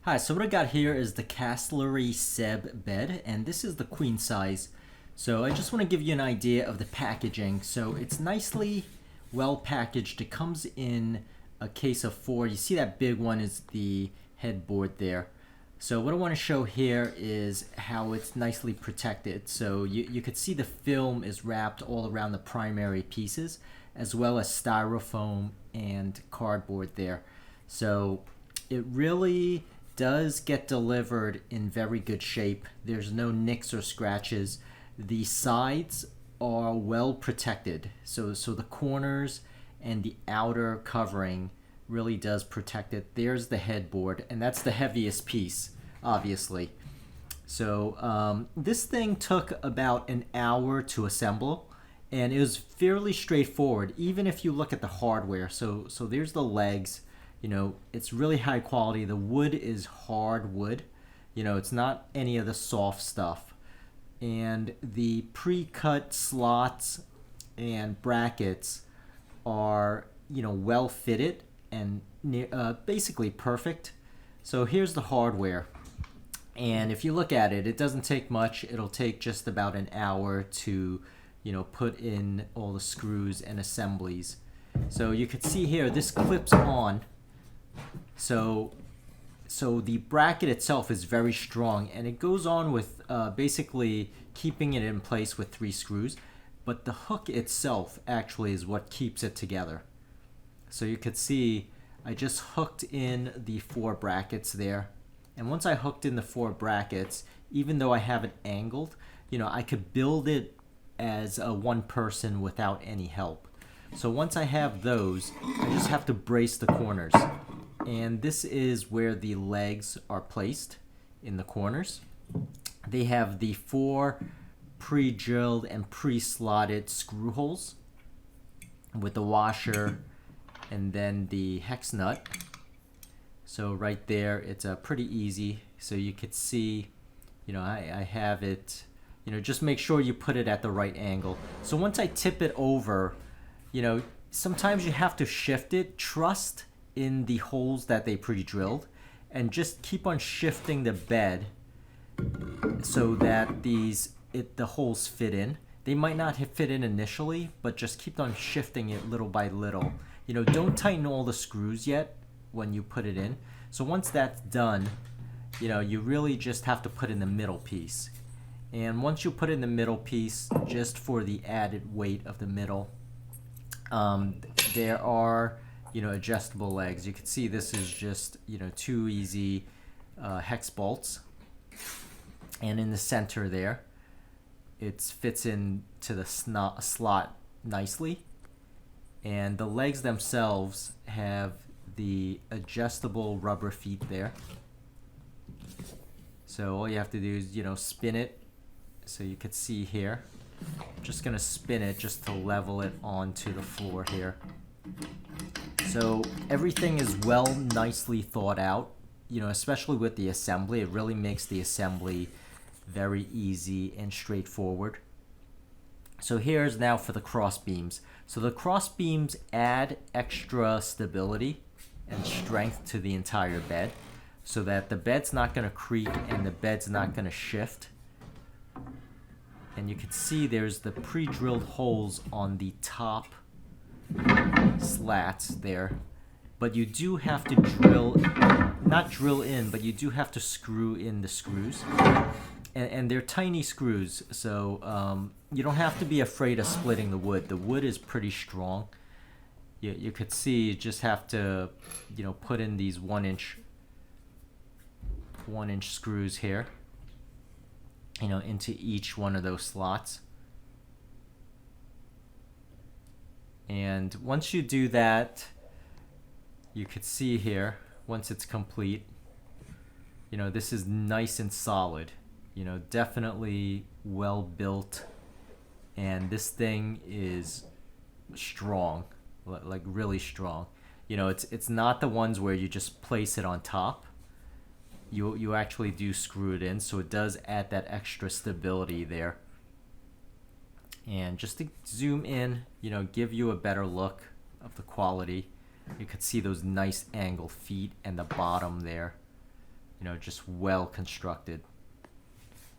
Hi, so what I got here is the Castlery Seb Bed, and this is the queen size. So I just want to give you an idea of the packaging. So it's nicely well packaged. It comes in a case of 4. You see that big one is the headboard there. So what I want to show here is how it's nicely protected. So you could see the film is wrapped all around the primary pieces, as well as styrofoam and cardboard there. So it really does get delivered in very good shape. There's no nicks or scratches. The sides are well protected. So the corners and the outer covering really does protect it. There's the headboard, and that's the heaviest piece, obviously. So this thing took about an hour to assemble, and it was fairly straightforward, even if you look at the hardware. So there's the legs. It's really high quality. The wood is hard wood. It's not any of the soft stuff. And the pre-cut slots and brackets are, well fitted and basically perfect. So here's the hardware. And if you look at it, it doesn't take much. It'll take just about an hour to, put in all the screws and assemblies. So you can see here, this clips on. So the bracket itself is very strong, and it goes on with basically keeping it in place with 3 screws, but the hook itself actually is what keeps it together. So you could see I just hooked in the 4 brackets there, and once I hooked in the 4 brackets, even though I have it angled, I could build it as a one person without any help. So once I have those, I just have to brace the corners. And this is where the legs are placed in the corners. They have the 4 pre-drilled and pre-slotted screw holes with the washer and then the hex nut. So right there, it's pretty easy. So you could see, I have it, just make sure you put it at the right angle. So once I tip it over, sometimes you have to shift it. Trust in the holes that they pre-drilled, and just keep on shifting the bed so that the holes fit in. They might not fit in initially, but just keep on shifting it little by little. Don't tighten all the screws yet when you put it in. So once that's done, you really just have to put in the middle piece. And once you put in the middle piece, just for the added weight of the middle, there are adjustable legs. You can see this is just 2 easy hex bolts, and in the center there it fits into the slot nicely, and the legs themselves have the adjustable rubber feet there. So all you have to do is spin it. So you could see here, I'm just gonna spin it just to level it onto the floor here. So everything is nicely thought out, especially with the assembly. It really makes the assembly very easy and straightforward. So here's now for the cross beams. So the cross beams add extra stability and strength to the entire bed, so that the bed's not going to creak and the bed's not going to shift. And you can see there's the pre-drilled holes on the top slats there, but you do have to not drill in, but you do have to screw in the screws, and they're tiny screws, so you don't have to be afraid of splitting the wood. The wood is pretty strong. You could see you just have to put in these 1-inch screws here, into each one of those slots. And once you do that, you could see here, once it's complete, this is nice and solid, definitely well built, and this thing is strong, like really strong. It's not the ones where you just place it on top. You actually do screw it in, so it does add that extra stability there. And just to zoom in, give you a better look of the quality, you could see those nice angle feet and the bottom there. just well constructed.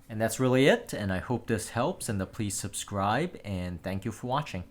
And that's really it, and I hope this helps, and please subscribe, and thank you for watching.